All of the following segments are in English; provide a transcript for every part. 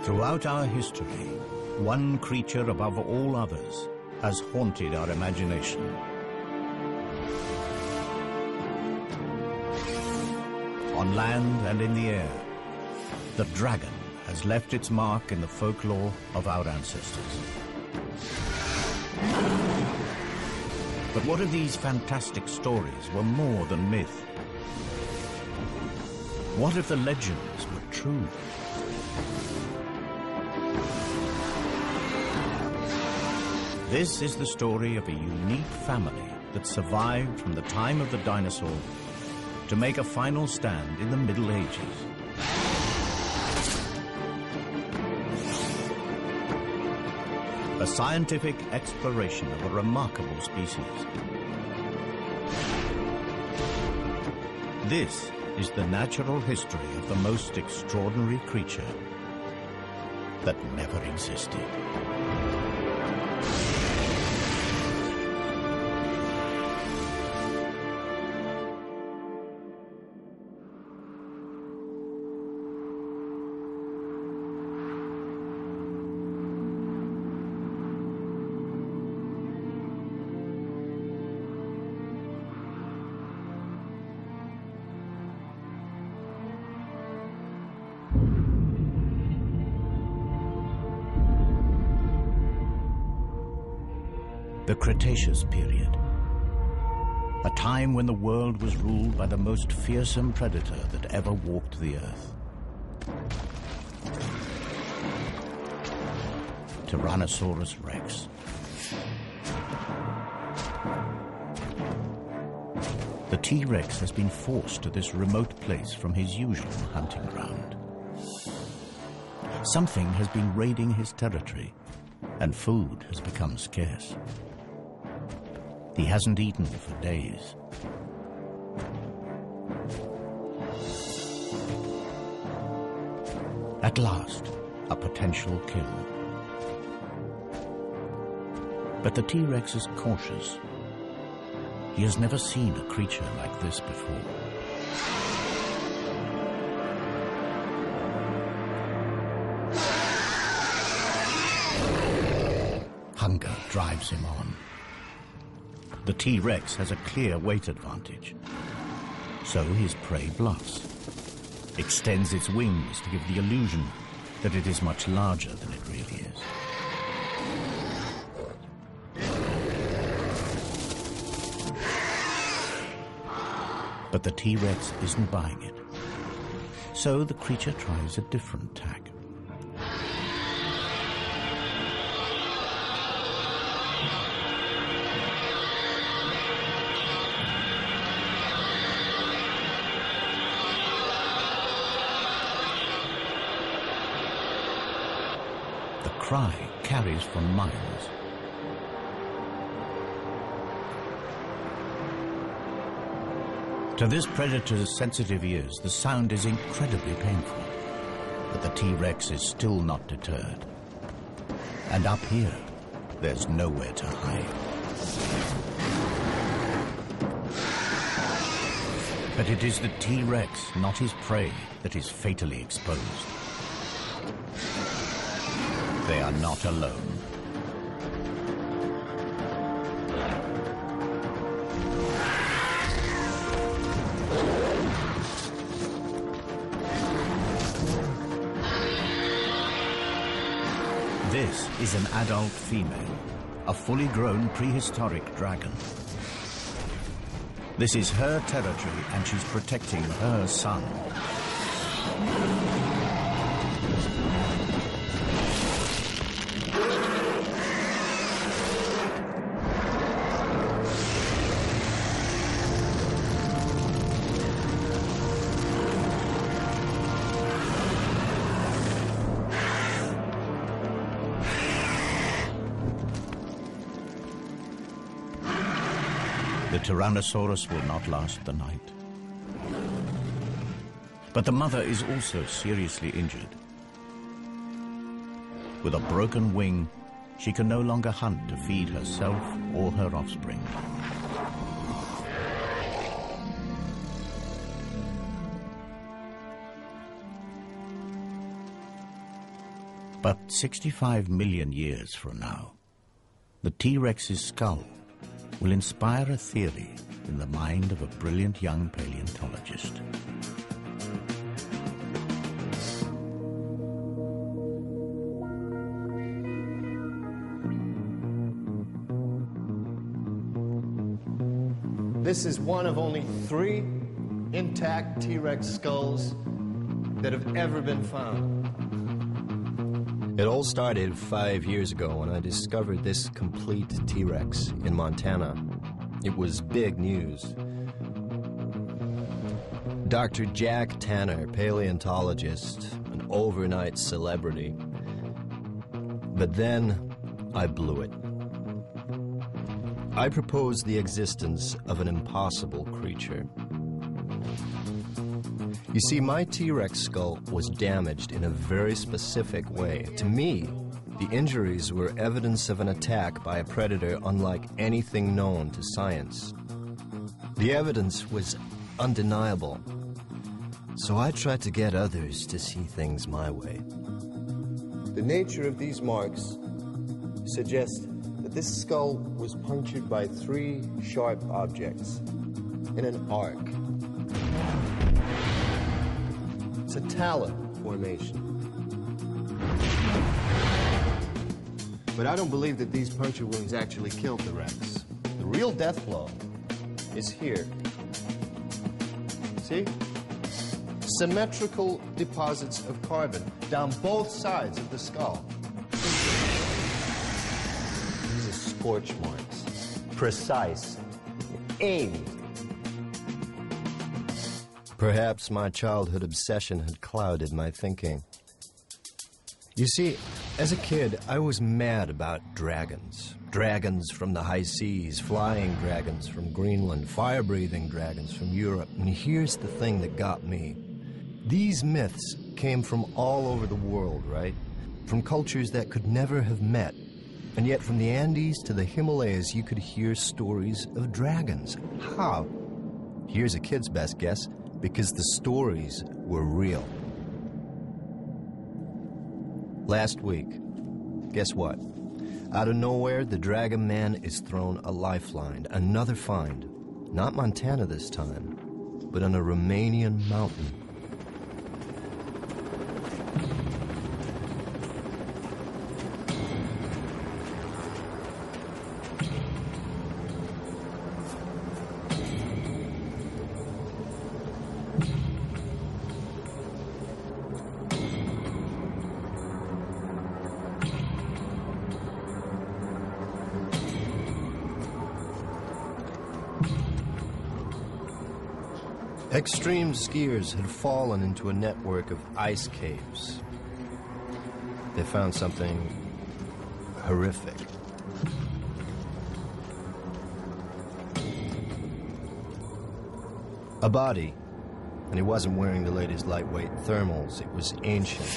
Throughout our history, one creature above all others has haunted our imagination. On land and in the air, the dragon has left its mark in the folklore of our ancestors. But what if these fantastic stories were more than myth? What if the legends were true? This is the story of a unique family that survived from the time of the dinosaur to make a final stand in the Middle Ages. A scientific exploration of a remarkable species. This is the natural history of the most extraordinary creature that never existed. The Cretaceous period, a time when the world was ruled by the most fearsome predator that ever walked the earth. Tyrannosaurus Rex. The T-Rex has been forced to this remote place from his usual hunting ground. Something has been raiding his territory, and food has become scarce. He hasn't eaten for days. At last, a potential kill. But the T-Rex is cautious. He has never seen a creature like this before. Hunger drives him on. The T-Rex has a clear weight advantage. So his prey bluffs, extends its wings to give the illusion that it is much larger than it really is. But the T-Rex isn't buying it. So the creature tries a different tack. The cry carries for miles. To this predator's sensitive ears, the sound is incredibly painful. But the T-Rex is still not deterred. And up here, there's nowhere to hide. But it is the T-Rex, not his prey, that is fatally exposed. They are not alone. This is an adult female, a fully grown prehistoric dragon. This is her territory and she's protecting her son. The Tyrannosaurus will not last the night. But the mother is also seriously injured. With a broken wing, she can no longer hunt to feed herself or her offspring. But 65 million years from now, the T-Rex's skull will inspire a theory in the mind of a brilliant young paleontologist. This is one of only 3 intact T-Rex skulls that have ever been found. It all started 5 years ago when I discovered this complete T-Rex in Montana. It was big news. Dr. Jack Tanner, paleontologist, an overnight celebrity. But then I blew it. I proposed the existence of an impossible creature. You see, my T-Rex skull was damaged in a very specific way. To me, the injuries were evidence of an attack by a predator unlike anything known to science. The evidence was undeniable. So I tried to get others to see things my way. The nature of these marks suggests that this skull was punctured by 3 sharp objects in an arc. It's a talon formation. But I don't believe that these puncture wounds actually killed the Rex. The real death blow is here. See? Symmetrical deposits of carbon down both sides of the skull. These are scorch marks. Precise. Aimed. Perhaps my childhood obsession had clouded my thinking. You see, as a kid, I was mad about dragons. Dragons from the high seas, flying dragons from Greenland, fire-breathing dragons from Europe. And here's the thing that got me. These myths came from all over the world, right? From cultures that could never have met. And yet from the Andes to the Himalayas, you could hear stories of dragons. How? Here's a kid's best guess. Because the stories were real. Last week, guess what? Out of nowhere, the Dragon Man is thrown a lifeline, another find. Not Montana this time, but on a Romanian mountain. Extreme skiers had fallen into a network of ice caves. They found something horrific. A body, and he wasn't wearing the latest lightweight thermals. It was ancient.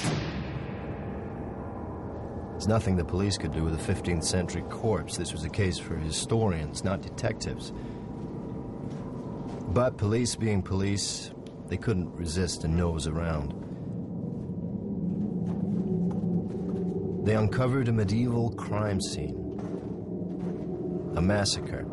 There's nothing the police could do with a 15th century corpse. This was a case for historians, not detectives. But police being police, they couldn't resist a nose around. They uncovered a medieval crime scene. A massacre.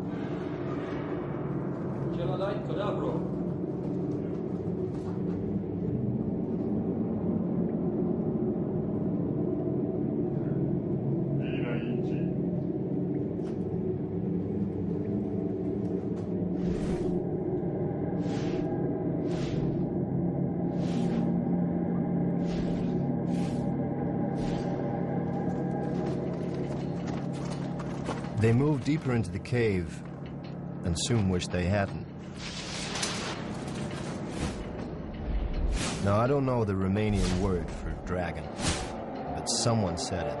They moved deeper into the cave and soon wished they hadn't. Now, I don't know the Romanian word for dragon, but someone said it.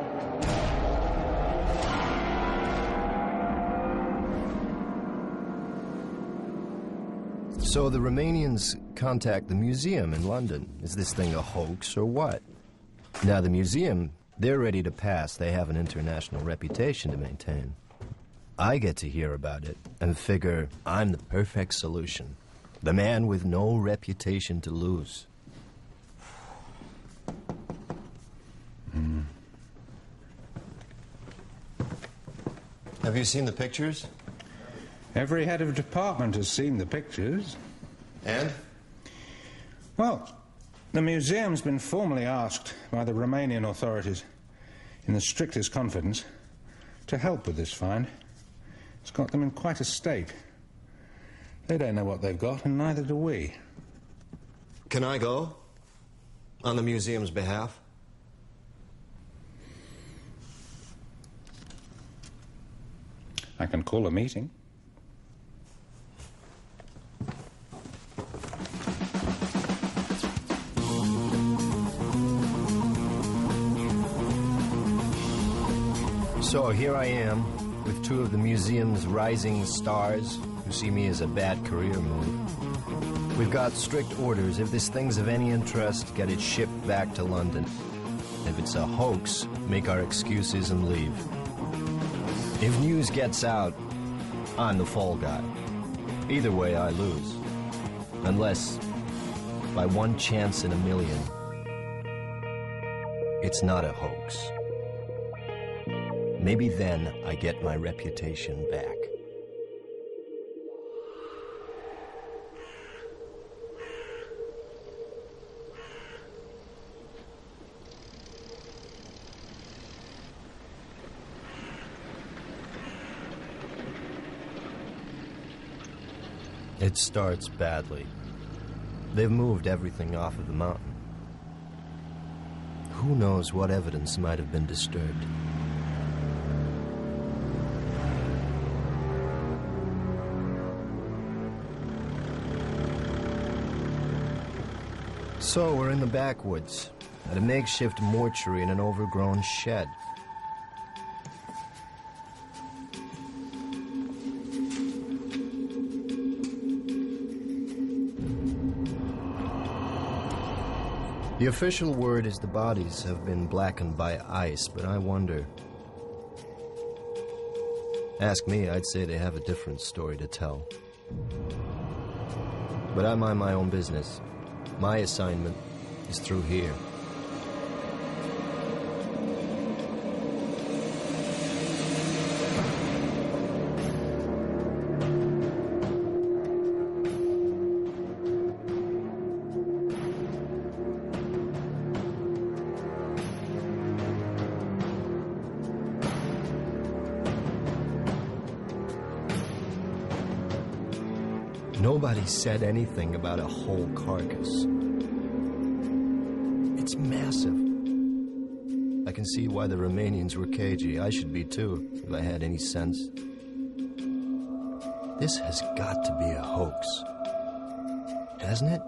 So the Romanians contact the museum in London. Is this thing a hoax or what? Now, the museum, they're ready to pass. They have an international reputation to maintain. I get to hear about it and figure I'm the perfect solution. The man with no reputation to lose. Have you seen the pictures? Every head of department has seen the pictures. And? Well, the museum's been formally asked by the Romanian authorities, in the strictest confidence, to help with this find. It's got them in quite a state. They don't know what they've got, and neither do we. Can I go? On the museum's behalf? I can call a meeting. So here I am, with two of the museum's rising stars who see me as a bad career move. We've got strict orders. If this thing's of any interest, get it shipped back to London. If it's a hoax, make our excuses and leave. If news gets out, I'm the fall guy. Either way, I lose. Unless, by one chance in a million, it's not a hoax. Maybe then I get my reputation back. It starts badly. They've moved everything off of the mountain. Who knows what evidence might have been disturbed? So we're in the backwoods, at a makeshift mortuary in an overgrown shed. The official word is the bodies have been blackened by ice, but I wonder. Ask me, I'd say they have a different story to tell. But I mind my own business. My assignment is through here. Nobody said anything about a whole carcass. It's massive. I can see why the Romanians were cagey. I should be too, if I had any sense. This has got to be a hoax. Hasn't it?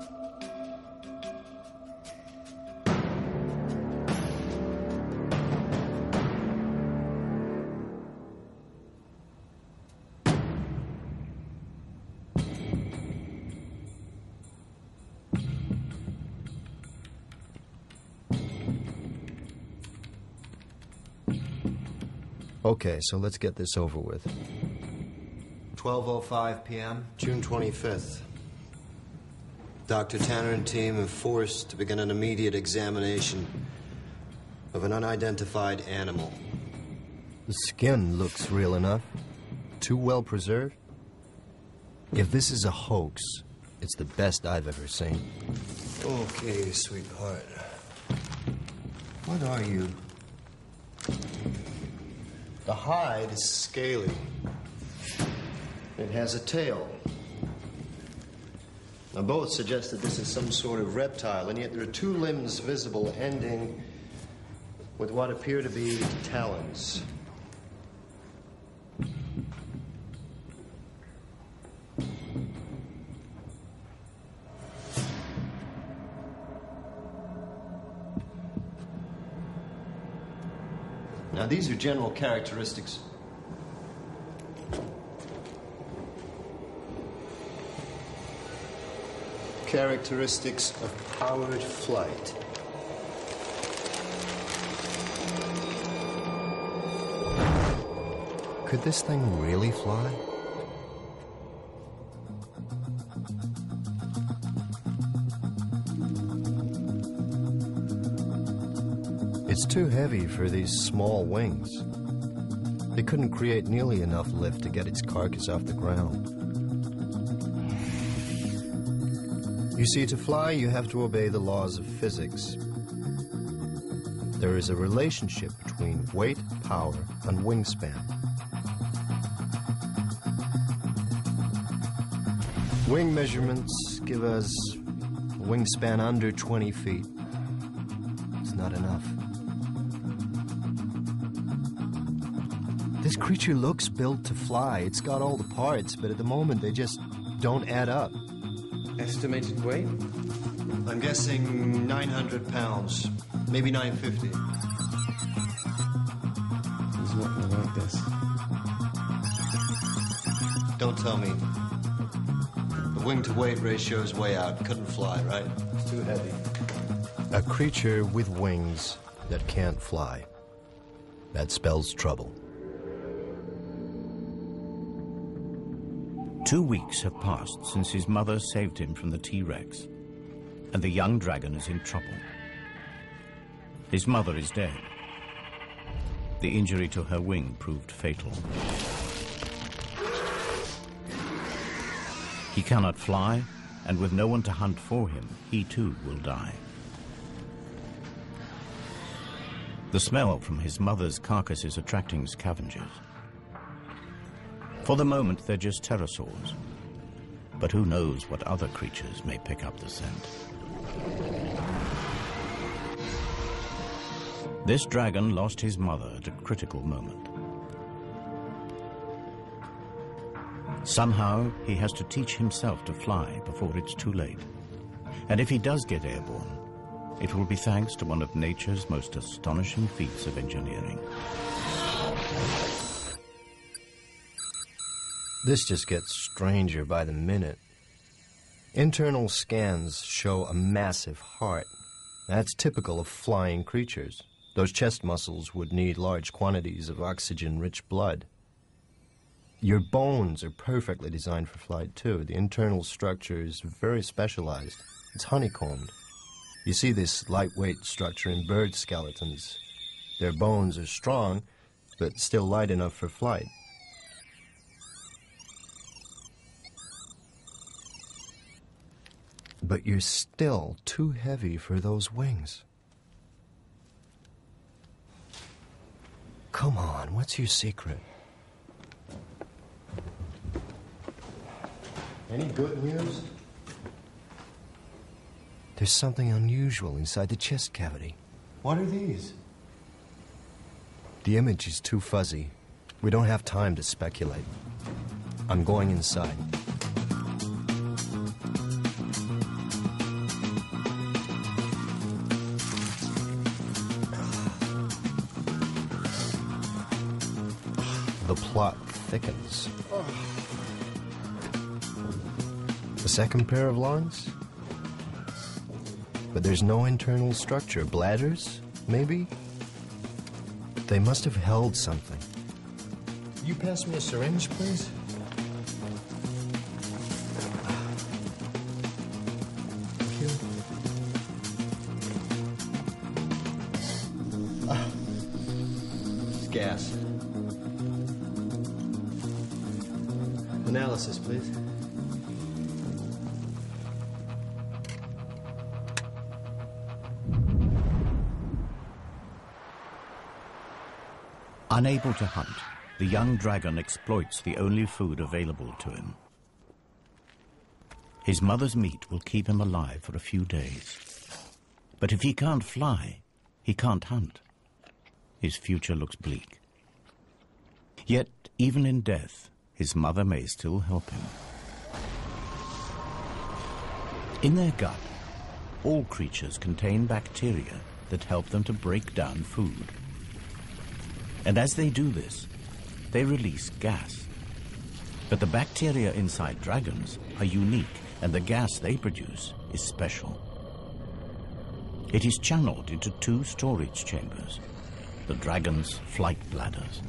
Okay, so let's get this over with. 12:05 p.m., June 25th. Dr. Tanner and team have forced to begin an immediate examination of an unidentified animal. The skin looks real enough. Too well preserved. If this is a hoax, it's the best I've ever seen. Okay, sweetheart. What are you? The hide is scaly. It has a tail. Now, both suggest that this is some sort of reptile, and yet there are two limbs visible ending with what appear to be talons. Now, these are general characteristics. Characteristics of powered flight. Could this thing really fly? It's too heavy for these small wings. They couldn't create nearly enough lift to get its carcass off the ground. You see, to fly, you have to obey the laws of physics. There is a relationship between weight, power, and wingspan. Wing measurements give us a wingspan under 20 feet. It's not enough. This creature looks built to fly. It's got all the parts, but at the moment they just don't add up. Estimated weight? I'm guessing 900 pounds, maybe 950. He's not gonna like this. Don't tell me. The wing-to-weight ratio is way out. Couldn't fly, right? It's too heavy. A creature with wings that can't fly. That spells trouble. 2 weeks have passed since his mother saved him from the T-Rex, and the young dragon is in trouble. His mother is dead. The injury to her wing proved fatal. He cannot fly, and with no one to hunt for him, he too will die. The smell from his mother's carcass is attracting scavengers. For the moment, they're just pterosaurs. But who knows what other creatures may pick up the scent. This dragon lost his mother at a critical moment. Somehow, he has to teach himself to fly before it's too late. And if he does get airborne, it will be thanks to one of nature's most astonishing feats of engineering. This just gets stranger by the minute. Internal scans show a massive heart. That's typical of flying creatures. Those chest muscles would need large quantities of oxygen-rich blood. Your bones are perfectly designed for flight, too. The internal structure is very specialized. It's honeycombed. You see this lightweight structure in bird skeletons. Their bones are strong, but still light enough for flight. But you're still too heavy for those wings. Come on, what's your secret? Any good news? There's something unusual inside the chest cavity. What are these? The image is too fuzzy. We don't have time to speculate. I'm going inside. The plot thickens. A second pair of lungs? But there's no internal structure. Bladders, maybe? They must have held something. You pass me a syringe, please? Thank you. It's gas. Analysis, please. Unable to hunt, the young dragon exploits the only food available to him. His mother's meat will keep him alive for a few days. But if he can't fly, he can't hunt. His future looks bleak. Yet, even in death, his mother may still help him. In their gut, all creatures contain bacteria that help them to break down food. And as they do this, they release gas. But the bacteria inside dragons are unique, and the gas they produce is special. It is channeled into 2 storage chambers, the dragon's flight bladders.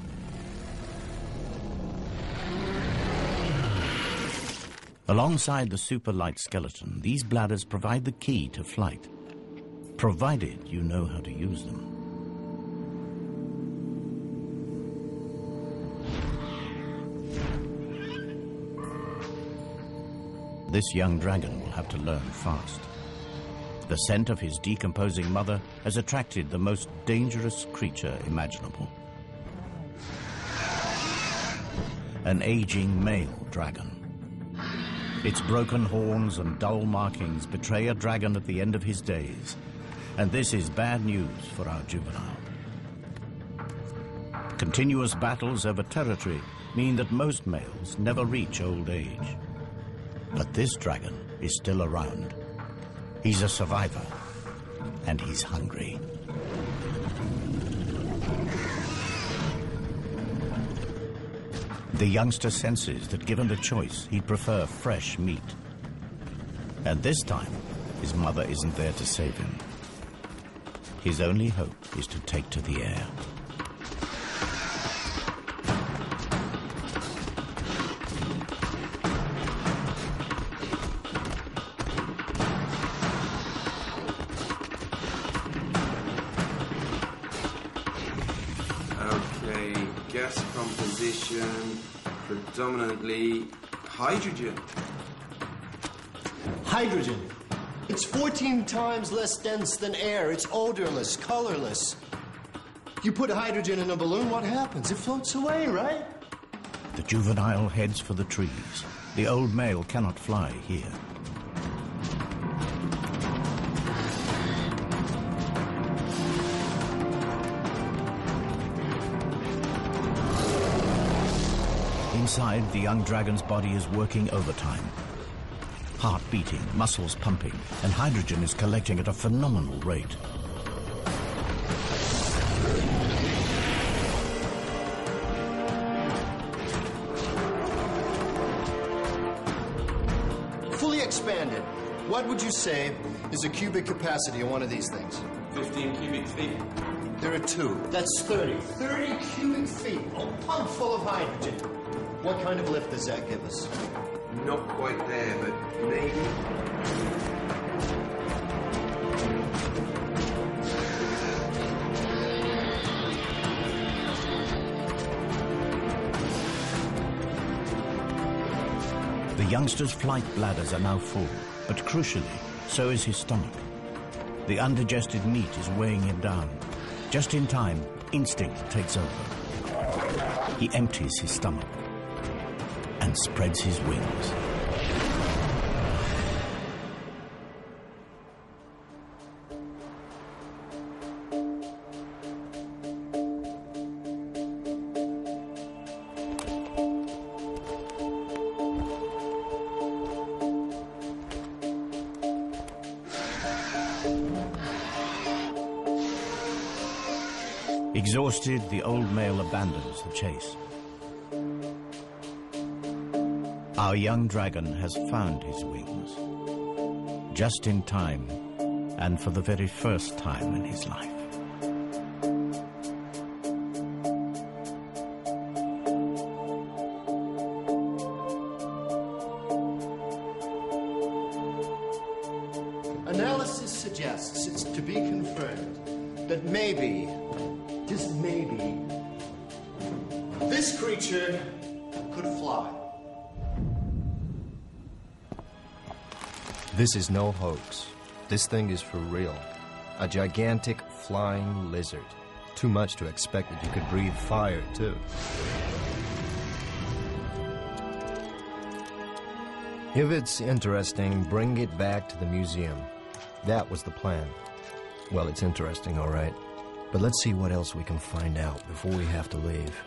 Alongside the super light skeleton, these bladders provide the key to flight, provided you know how to use them. this young dragon will have to learn fast. The scent of his decomposing mother has attracted the most dangerous creature imaginable. An aging male dragon. Its broken horns and dull markings betray a dragon at the end of his days, and this is bad news for our juvenile. Continuous battles over territory mean that most males never reach old age. But this dragon is still around. He's a survivor, and he's hungry. The youngster senses that given the choice, he'd prefer fresh meat. And this time, his mother isn't there to save him. His only hope is to take to the air. Predominantly hydrogen. Hydrogen. It's 14 times less dense than air. It's odorless, colorless. You put hydrogen in a balloon, what happens? It floats away, right? The juvenile heads for the trees. The old male cannot fly here. Inside, the young dragon's body is working overtime. Heart beating, muscles pumping, and hydrogen is collecting at a phenomenal rate. Fully expanded. What would you say is the cubic capacity of one of these things? 15 cubic feet. There are two. That's 30. 30 cubic feet. A pump full of hydrogen. What kind of lift does that give us? Not quite there, but maybe. The youngster's flight bladders are now full, but crucially, so is his stomach. The undigested meat is weighing him down. Just in time, instinct takes over. He empties his stomach and spreads his wings. Exhausted, the old male abandons the chase. Our young dragon has found his wings, just in time, and for the very first time in his life. Analysis suggests it's to be confirmed that maybe, just maybe, this creature could fly. This is no hoax. This thing is for real. A gigantic flying lizard. Too much to expect that you could breathe fire, too. If it's interesting, bring it back to the museum. That was the plan. Well, it's interesting, all right. But let's see what else we can find out before we have to leave.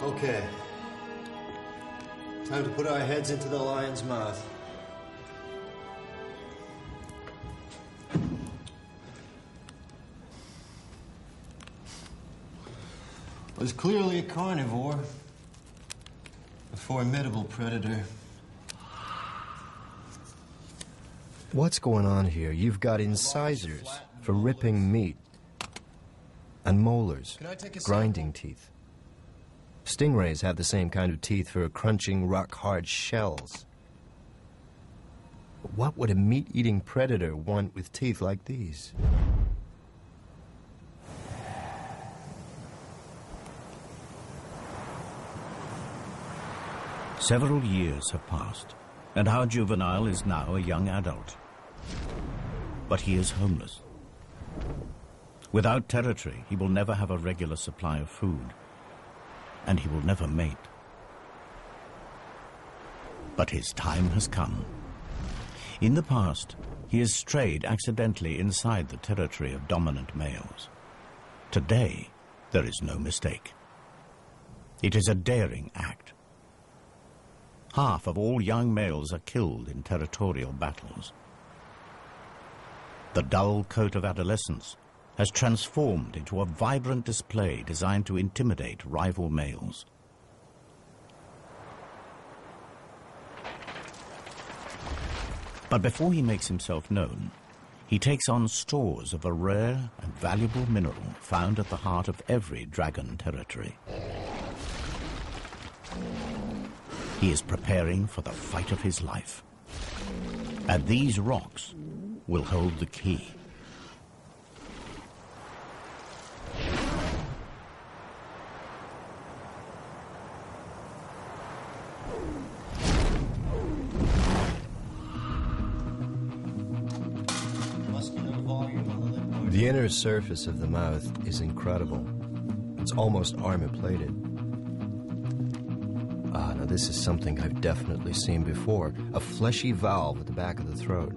Okay. Time to put our heads into the lion's mouth. Was clearly a carnivore, a formidable predator. What's going on here? You've got incisors for ripping meat and molars, grinding teeth. Stingrays have the same kind of teeth for crunching rock-hard shells. What would a meat-eating predator want with teeth like these? Several years have passed. And our juvenile is now a young adult. But he is homeless. Without territory, he will never have a regular supply of food, and he will never mate. But his time has come. In the past, he has strayed accidentally inside the territory of dominant males. Today, there is no mistake. It is a daring act. Half of all young males are killed in territorial battles. The dull coat of adolescence has transformed into a vibrant display designed to intimidate rival males. But before he makes himself known, he takes on stores of a rare and valuable mineral found at the heart of every dragon territory. He is preparing for the fight of his life. And these rocks will hold the key. The inner surface of the mouth is incredible. It's almost armor-plated. Now this is something I've definitely seen before. A fleshy valve at the back of the throat.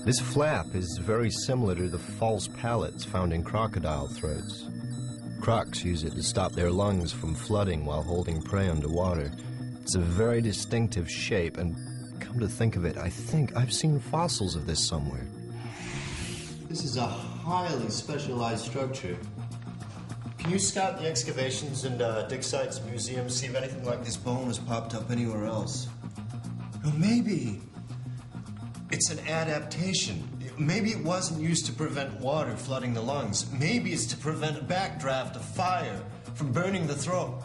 This flap is very similar to the false palates found in crocodile throats. Crocs use it to stop their lungs from flooding while holding prey underwater. It's a very distinctive shape, and come to think of it, I think I've seen fossils of this somewhere. This is a highly specialized structure. Can you scout the excavations and dig sites, museums, see if anything like this bone has popped up anywhere else? Or maybe it's an adaptation. Maybe it wasn't used to prevent water flooding the lungs. Maybe it's to prevent a backdraft of fire from burning the throat.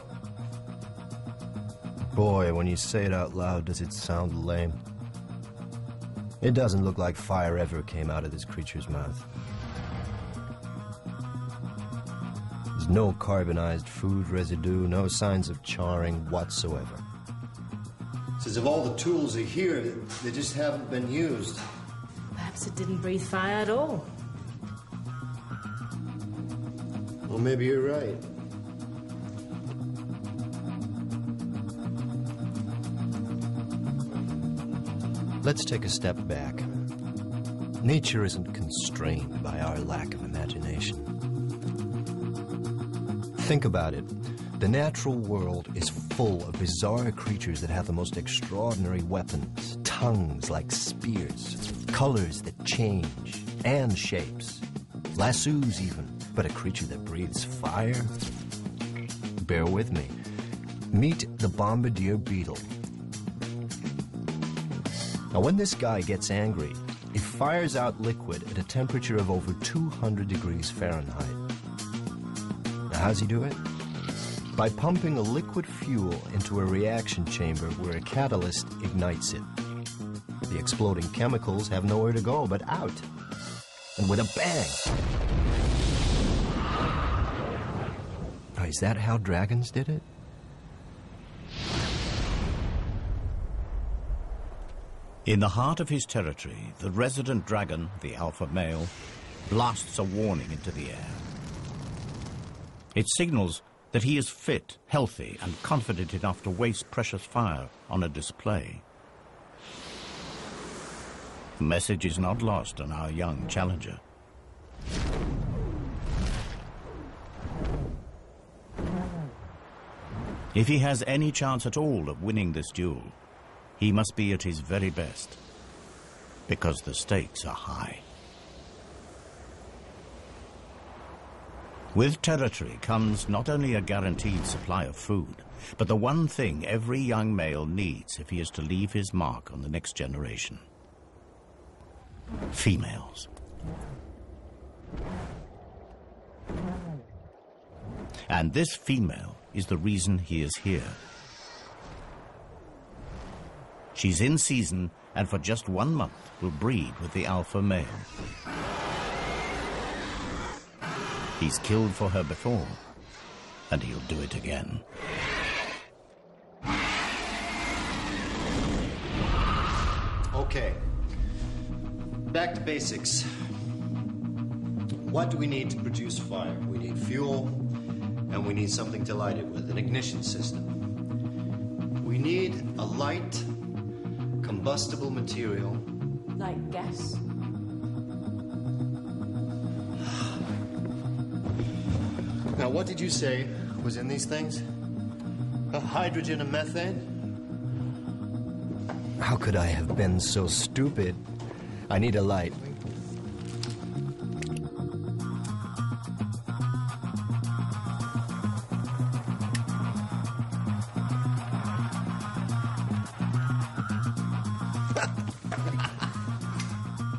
Boy, when you say it out loud, does it sound lame. It doesn't look like fire ever came out of this creature's mouth. There's no carbonized food residue, no signs of charring whatsoever. It's as if all the tools are here, they just haven't been used. Perhaps it didn't breathe fire at all. Well, maybe you're right. Let's take a step back. Nature isn't constrained by our lack of imagination. Think about it. The natural world is full of bizarre creatures that have the most extraordinary weapons, tongues like spears, colors that change, and shapes. Lassos even, but a creature that breathes fire? Bear with me. Meet the bombardier beetle. Now, when this guy gets angry, he fires out liquid at a temperature of over 200 degrees Fahrenheit. Now, how's he do it? By pumping a liquid fuel into a reaction chamber where a catalyst ignites it. The exploding chemicals have nowhere to go but out. And with a bang. Now, is that how dragons did it? In the heart of his territory, the resident dragon, the alpha male, blasts a warning into the air. It signals that he is fit, healthy, and confident enough to waste precious fire on a display. The message is not lost on our young challenger. If he has any chance at all of winning this duel, he must be at his very best, because the stakes are high. With territory comes not only a guaranteed supply of food, but the one thing every young male needs if he is to leave his mark on the next generation: females. And this female is the reason he is here. She's in season, and for just 1 month will breed with the alpha male. He's killed for her before, and he'll do it again. Okay. Back to basics. What do we need to produce fire? We need fuel, and we need something to light it with, an ignition system. We need a light, combustible material. Like gas? Now, what did you say was in these things? Hydrogen and methane? How could I have been so stupid? I need a light.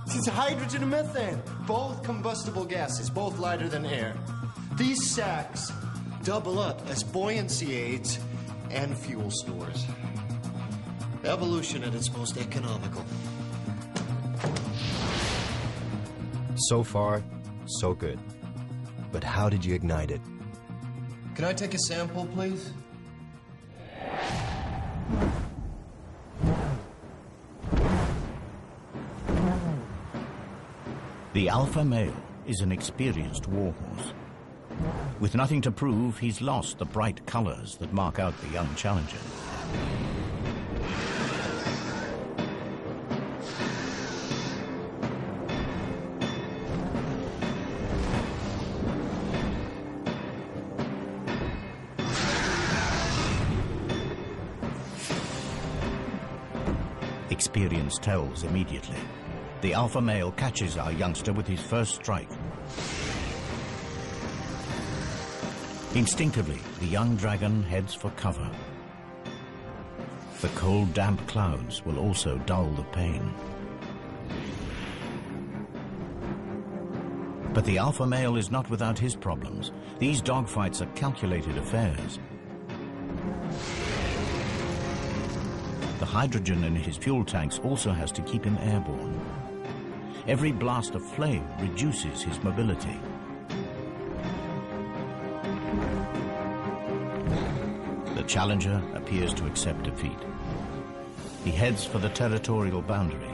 It's hydrogen and methane, both combustible gases, both lighter than air. These sacks double up as buoyancy aids and fuel stores. Evolution at its most economical. So far, so good. But how did you ignite it? Can I take a sample, please? The alpha male is an experienced warhorse. With nothing to prove, he's lost the bright colors that mark out the young challenger. Experience tells immediately. The alpha male catches our youngster with his first strike. Instinctively, the young dragon heads for cover. The cold, damp clouds will also dull the pain. But the alpha male is not without his problems. These dogfights are calculated affairs. The hydrogen in his fuel tanks also has to keep him airborne. Every blast of flame reduces his mobility. The challenger appears to accept defeat. He heads for the territorial boundary.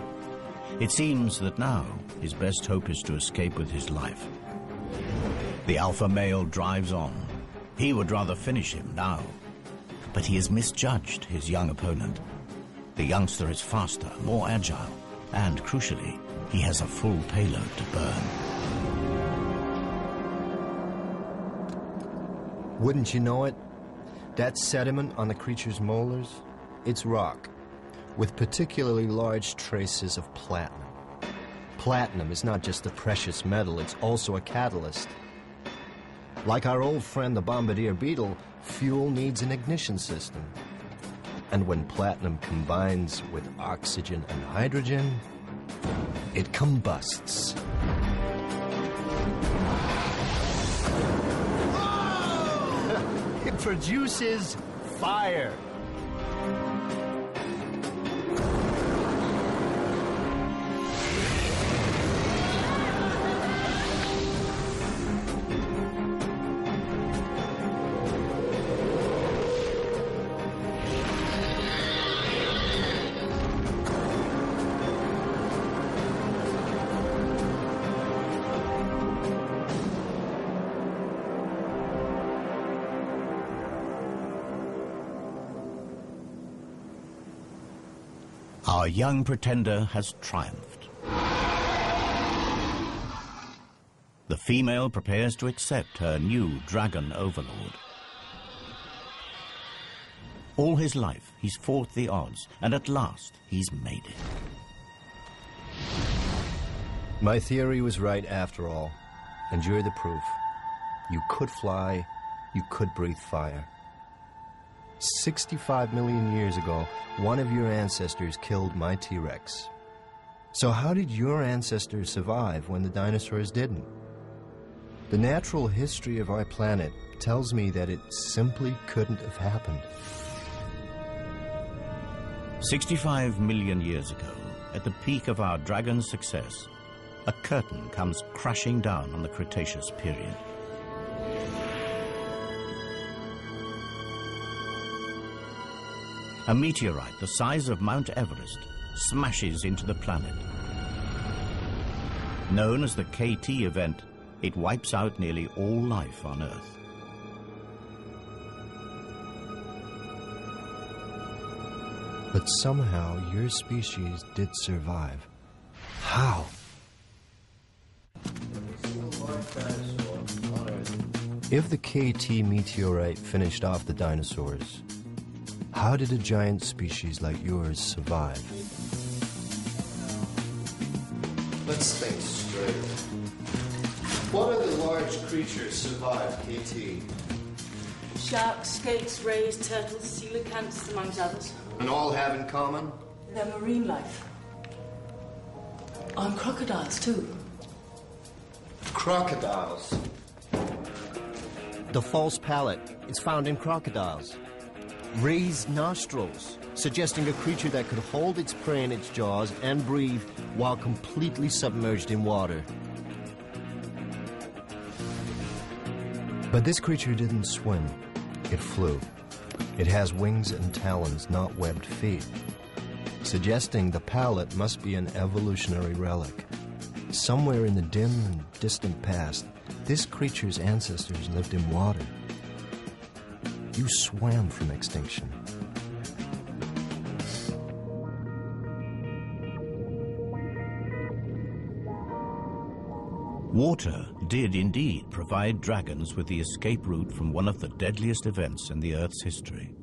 It seems that now his best hope is to escape with his life. The alpha male drives on. He would rather finish him now. But he has misjudged his young opponent. The youngster is faster, more agile, and crucially, he has a full payload to burn. Wouldn't you know it? That sediment on the creature's molars, it's rock, with particularly large traces of platinum. Platinum is not just a precious metal, it's also a catalyst. Like our old friend the bombardier beetle, fuel needs an ignition system. And when platinum combines with oxygen and hydrogen, it combusts. It produces fire. Our young pretender has triumphed. The female prepares to accept her new dragon overlord. All his life, he's fought the odds, and at last, he's made it. My theory was right after all, and you're the proof. You could fly, you could breathe fire. 65 million years ago, one of your ancestors killed my T-Rex. So how did your ancestors survive when the dinosaurs didn't? The natural history of our planet tells me that it simply couldn't have happened. 65 million years ago, at the peak of our dragon's success, a curtain comes crashing down on the Cretaceous period. A meteorite the size of Mount Everest smashes into the planet. Known as the KT event, it wipes out nearly all life on Earth. But somehow your species did survive. How? If the KT meteorite finished off the dinosaurs, how did a giant species like yours survive? Let's think straight. What other large creatures survived KT? Sharks, skates, rays, turtles, coelacanths, amongst others. And all have in common? Their marine life. And crocodiles, too. Crocodiles. The false palate is found in crocodiles. Raised nostrils, suggesting a creature that could hold its prey in its jaws and breathe while completely submerged in water. But this creature didn't swim. It flew. It has wings and talons, not webbed feet, suggesting the palate must be an evolutionary relic. Somewhere in the dim and distant past, this creature's ancestors lived in water. You swam from extinction. Water did indeed provide dragons with the escape route from one of the deadliest events in the Earth's history.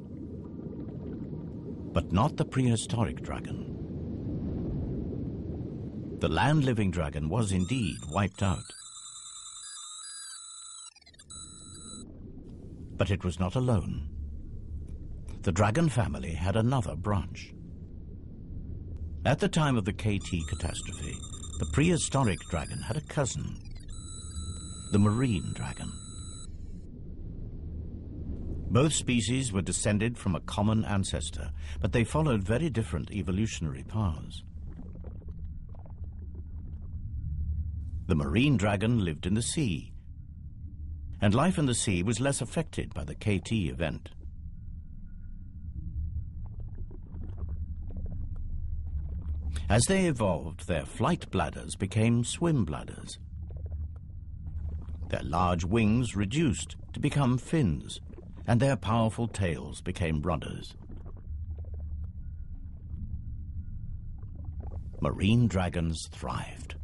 But not the prehistoric dragon. The land-living dragon was indeed wiped out. But it was not alone. The dragon family had another branch. At the time of the KT catastrophe, the prehistoric dragon had a cousin, the marine dragon. Both species were descended from a common ancestor, but they followed very different evolutionary paths. The marine dragon lived in the sea, and life in the sea was less affected by the KT event. As they evolved, their flight bladders became swim bladders. Their large wings reduced to become fins, and their powerful tails became rudders. Marine dragons thrived.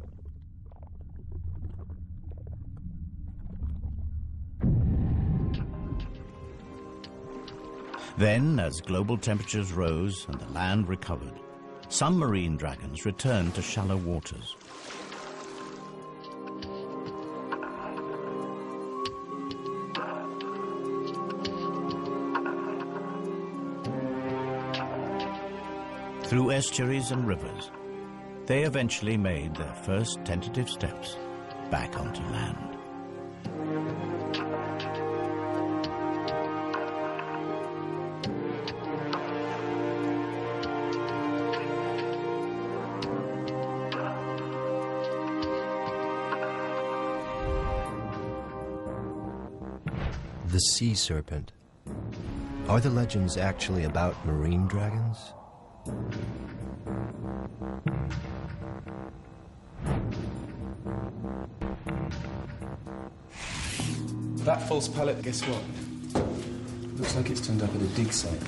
Then, as global temperatures rose and the land recovered, some marine dragons returned to shallow waters. Through estuaries and rivers, they eventually made their first tentative steps back onto land. The sea serpent. Are the legends actually about marine dragons? That false pallet, guess what? Looks like it's turned up at a dig site.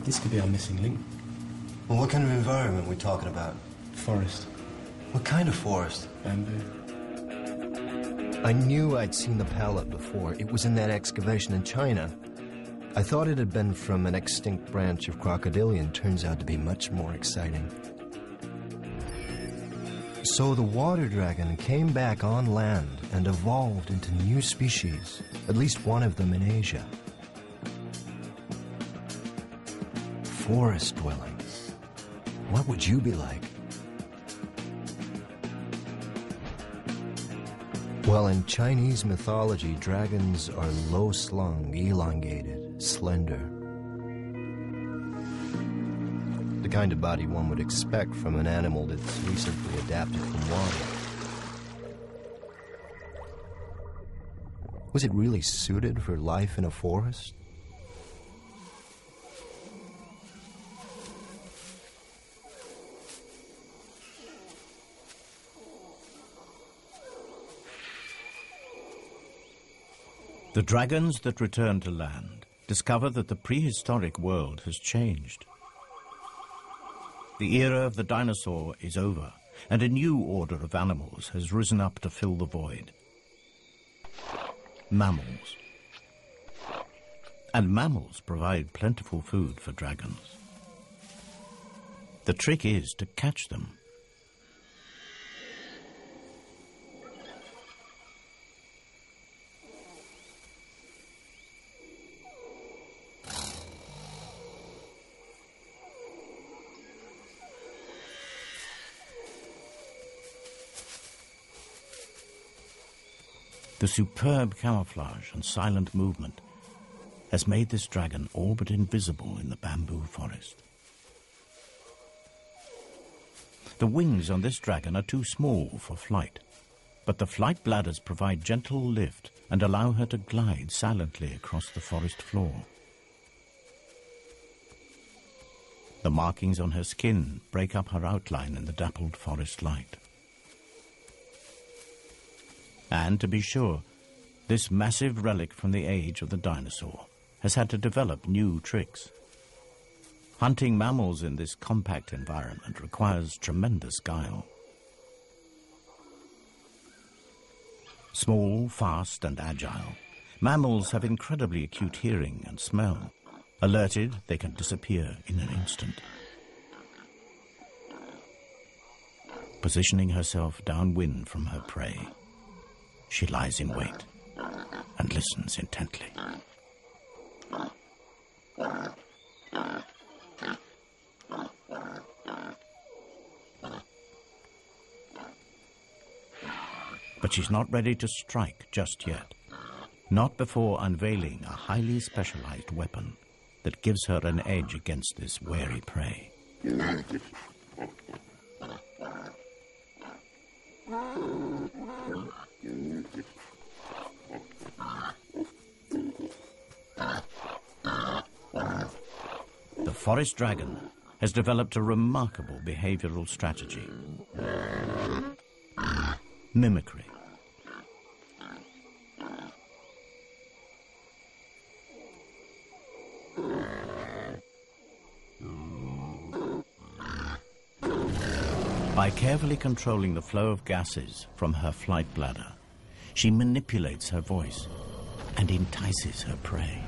This could be our missing link. Well, what kind of environment are we talking about? Forest. What kind of forest? Bamboo. I knew I'd seen the pallet before. It was in that excavation in China. I thought it had been from an extinct branch of crocodilian. Turns out to be much more exciting. So the water dragon came back on land and evolved into new species, at least one of them in Asia. Forest dwelling. What would you be like? Well, in Chinese mythology, dragons are low-slung, elongated, slender. The kind of body one would expect from an animal that's recently adapted from water. Was it really suited for life in a forest? The dragons that return to land discover that the prehistoric world has changed. The era of the dinosaur is over, and a new order of animals has risen up to fill the void. Mammals. And mammals provide plentiful food for dragons. The trick is to catch them. The superb camouflage and silent movement has made this dragon all but invisible in the bamboo forest. The wings on this dragon are too small for flight, but the flight bladders provide gentle lift and allow her to glide silently across the forest floor. The markings on her skin break up her outline in the dappled forest light. And to be sure, this massive relic from the age of the dinosaur has had to develop new tricks. Hunting mammals in this compact environment requires tremendous guile. Small, fast, and agile, mammals have incredibly acute hearing and smell. Alerted, they can disappear in an instant. Positioning herself downwind from her prey, she lies in wait and listens intently. But she's not ready to strike just yet. Not before unveiling a highly specialized weapon that gives her an edge against this wary prey. The forest dragon has developed a remarkable behavioral strategy. Mimicry. By carefully controlling the flow of gases from her flight bladder, she manipulates her voice and entices her prey.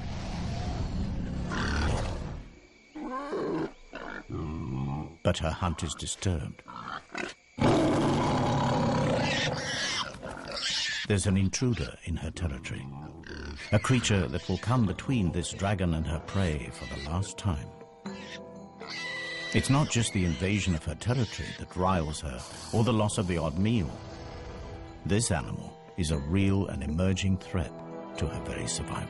But her hunt is disturbed. There's an intruder in her territory, a creature that will come between this dragon and her prey for the last time. It's not just the invasion of her territory that riles her, or the loss of the odd meal. This animal is a real and emerging threat to her very survival.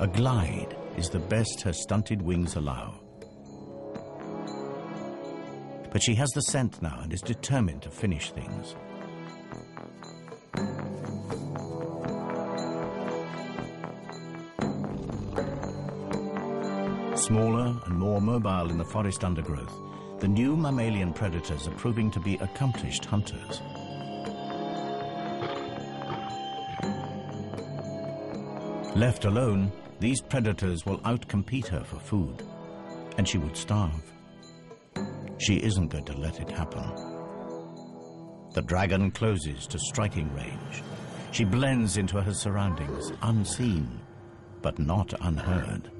A glide is the best her stunted wings allow. But she has the scent now and is determined to finish things. Smaller and more mobile in the forest undergrowth, the new mammalian predators are proving to be accomplished hunters. Left alone, these predators will outcompete her for food, and she would starve. She isn't going to let it happen. The dragon closes to striking range. She blends into her surroundings, unseen, but not unheard.